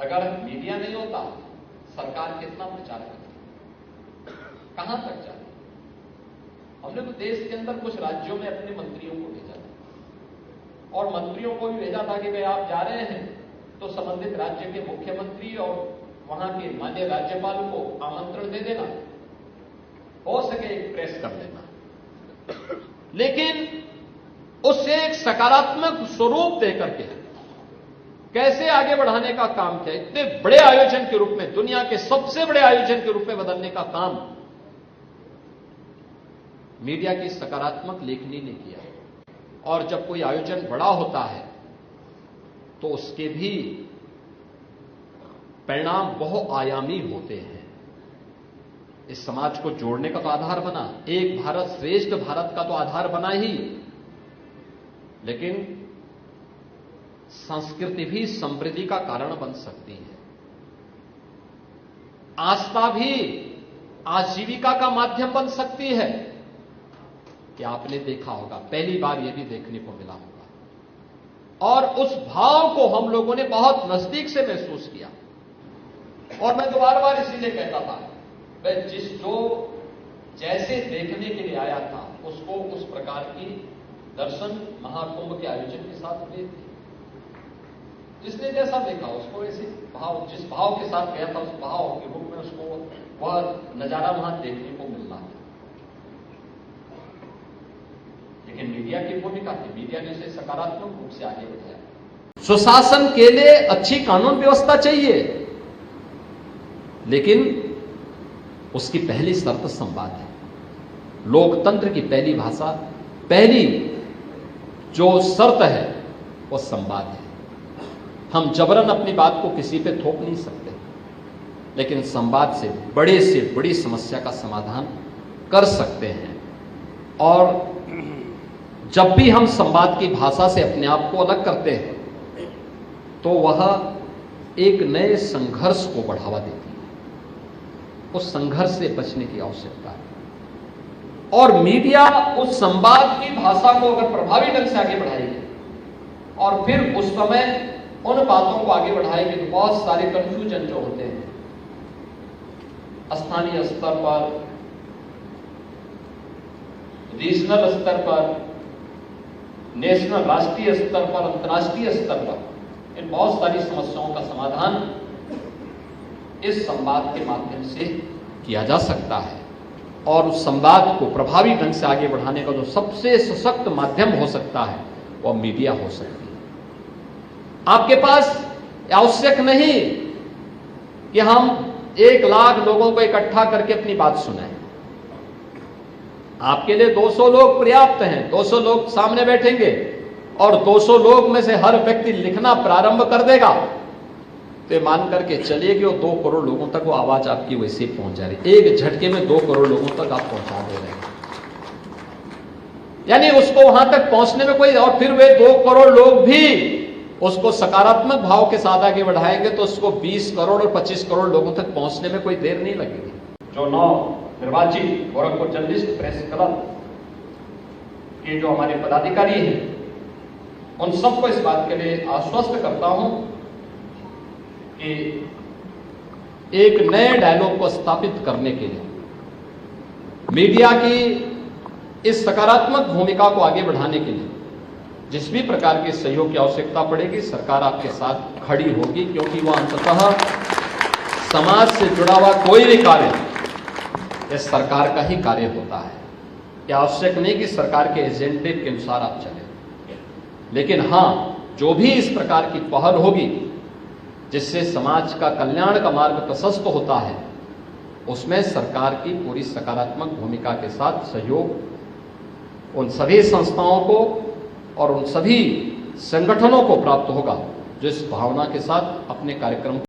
अगर मीडिया नहीं होता, सरकार कितना प्रचार करती, कहां तक जाती? हमने तो देश के अंदर कुछ राज्यों में अपने मंत्रियों को भेजा था और मंत्रियों को भी भेजा था कि भाई आप जा रहे हैं तो संबंधित राज्य के मुख्यमंत्री और वहां के माननीय राज्यपाल को आमंत्रण दे देना, हो सके एक प्रेस कर देना, लेकिन उससे एक सकारात्मक स्वरूप देकर के कैसे आगे बढ़ाने का काम किया। इतने बड़े आयोजन के रूप में, दुनिया के सबसे बड़े आयोजन के रूप में बदलने का काम मीडिया की सकारात्मक लेखनी ने किया। और जब कोई आयोजन बड़ा होता है तो उसके भी परिणाम बहुआयामी होते हैं। इस समाज को जोड़ने का तो आधार बना, एक भारत श्रेष्ठ भारत का तो आधार बना ही, लेकिन संस्कृति भी समृद्धि का कारण बन सकती है। आस्था भी आजीविका का माध्यम बन सकती है। कि आपने देखा होगा, पहली बार यह भी देखने को मिला होगा और उस भाव को हम लोगों ने बहुत नजदीक से महसूस किया। और मैं तो बार बार इसीलिए कहता था, वह जो जैसे देखने के लिए आया था उसको उस प्रकार की दर्शन महाकुंभ के आयोजन के साथ हुए थे। जिसने जैसा देखा उसको ऐसे भाव, जिस भाव के साथ गया था उस भाव के रूप में उसको वह नजारा वहां देखने को मिलना था। लेकिन मीडिया की भूमिका थी, मीडिया ने इसे सकारात्मक रूप से आगे बढ़ाया। सुशासन के लिए अच्छी कानून व्यवस्था चाहिए, लेकिन उसकी पहली शर्त संवाद है। लोकतंत्र की पहली भाषा, पहली जो शर्त है वो संवाद है। हम जबरन अपनी बात को किसी पे थोप नहीं सकते, लेकिन संवाद से बड़ी समस्या का समाधान कर सकते हैं। और जब भी हम संवाद की भाषा से अपने आप को अलग करते हैं तो वह एक नए संघर्ष को बढ़ावा देती है। उस संघर्ष से बचने की आवश्यकता है और मीडिया उस संवाद की भाषा को अगर प्रभावी ढंग से आगे बढ़ाएगी और फिर उस समय उन बातों को आगे बढ़ाएगी तो बहुत सारे कंफ्यूजन जो होते हैं स्थानीय स्तर पर, रीजनल स्तर पर, नेशनल राष्ट्रीय स्तर पर, अंतर्राष्ट्रीय स्तर पर, इन बहुत सारी समस्याओं का समाधान इस संवाद के माध्यम से किया जा सकता है। और उस संवाद को प्रभावी ढंग से आगे बढ़ाने का जो सबसे सशक्त माध्यम हो सकता है वह मीडिया हो सकती है। आपके पास आवश्यक नहीं कि हम 1 लाख लोगों को इकट्ठा करके अपनी बात सुनाएं। आपके लिए 200 लोग पर्याप्त हैं। 200 लोग सामने बैठेंगे और 200 लोग में से हर व्यक्ति लिखना प्रारंभ कर देगा तो मान करके चलिए कि वो 2 करोड़ लोगों तक वो आवाज आपकी वैसे पहुंच जा रही। एक झटके में 2 करोड़ लोगों तक आप पहुंचा दे रहे हैं, यानी उसको वहां तक पहुंचने में कोई, और फिर वे 2 करोड़ लोग भी उसको सकारात्मक भाव के साथ आगे बढ़ाएंगे तो उसको 20 करोड़ और 25 करोड़ लोगों तक पहुंचने में कोई देर नहीं लगेगी। जो 9 निर्वाचित गोरखपुर जर्नलिस्ट प्रेस क्लब के जो हमारे पदाधिकारी हैं उन सबको इस बात के लिए आश्वस्त करता हूं कि एक नए डायलॉग को स्थापित करने के लिए मीडिया की इस सकारात्मक भूमिका को आगे बढ़ाने के लिए जिस भी प्रकार के सहयोग की आवश्यकता पड़ेगी सरकार आपके साथ खड़ी होगी, क्योंकि वह अंततः समाज से जुड़ा हुआ कोई भी कार्य यह सरकार का ही कार्य होता है। यह आवश्यक नहीं कि सरकार के एजेंडे के अनुसार आप चलें, लेकिन हां, जो भी इस प्रकार की पहल होगी जिससे समाज का कल्याण का मार्ग प्रशस्त होता है उसमें सरकार की पूरी सकारात्मक भूमिका के साथ सहयोग उन सभी संस्थाओं को और उन सभी संगठनों को प्राप्त होगा जो इस भावना के साथ अपने कार्यक्रम